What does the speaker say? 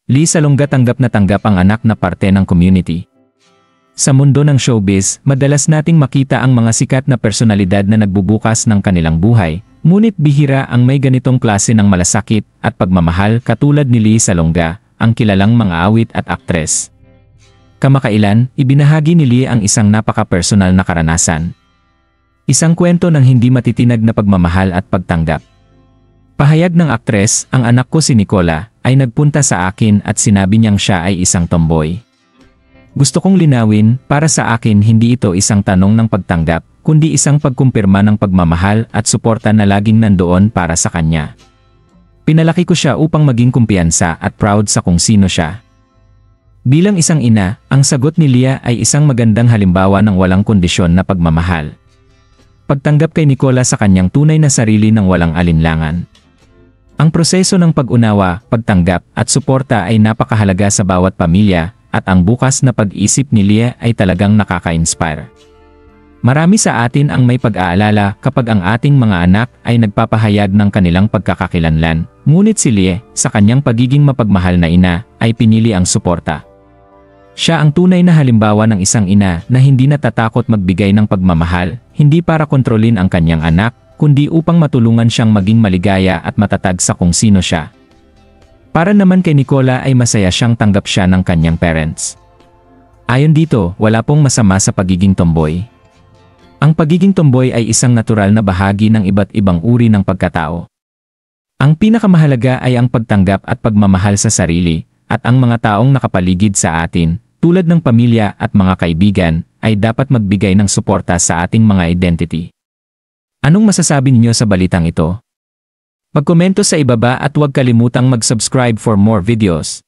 Lee Salonga tanggap ang anak na parte ng community. Sa mundo ng showbiz, madalas nating makita ang mga sikat na personalidad na nagbubukas ng kanilang buhay, ngunit bihira ang may ganitong klase ng malasakit at pagmamahal katulad ni Lee Salonga, ang kilalang mga awit at aktres. Kamakailan, ibinahagi ni Lee ang isang napaka-personal na karanasan. Isang kwento ng hindi matitinag na pagmamahal at pagtanggap. Pahayag ng aktres, ang anak ko si Nicola, ay nagpunta sa akin at sinabi niyang siya ay isang tomboy. Gusto kong linawin, para sa akin hindi ito isang tanong ng pagtanggap, kundi isang pagkumpirma ng pagmamahal at suporta na laging nandoon para sa kanya. Pinalaki ko siya upang maging kumpiyansa at proud sa kung sino siya. Bilang isang ina, ang sagot ni Lia ay isang magandang halimbawa ng walang kondisyon na pagmamahal. Pagtanggap kay Nicola sa kanyang tunay na sarili ng walang alinlangan. Ang proseso ng pag-unawa, pagtanggap at suporta ay napakahalaga sa bawat pamilya, at ang bukas na pag-isip ni Lia ay talagang nakaka-inspire. Marami sa atin ang may pag-aalala kapag ang ating mga anak ay nagpapahayag ng kanilang pagkakakilanlan, ngunit si Lia, sa kanyang pagiging mapagmahal na ina, ay pinili ang suporta. Siya ang tunay na halimbawa ng isang ina na hindi natatakot magbigay ng pagmamahal, hindi para kontrolin ang kanyang anak, kundi upang matulungan siyang maging maligaya at matatag sa kung sino siya. Para naman kay Nicola ay masaya siyang tanggap siya ng kanyang parents. Ayon dito, wala pong masama sa pagiging tomboy. Ang pagiging tomboy ay isang natural na bahagi ng iba't ibang uri ng pagkatao. Ang pinakamahalaga ay ang pagtanggap at pagmamahal sa sarili, at ang mga taong nakapaligid sa atin, tulad ng pamilya at mga kaibigan, ay dapat magbigay ng suporta sa ating mga identity. Anong masasabi niyo sa balitang ito? Magkomento sa ibaba at huwag kalimutang mag-subscribe for more videos.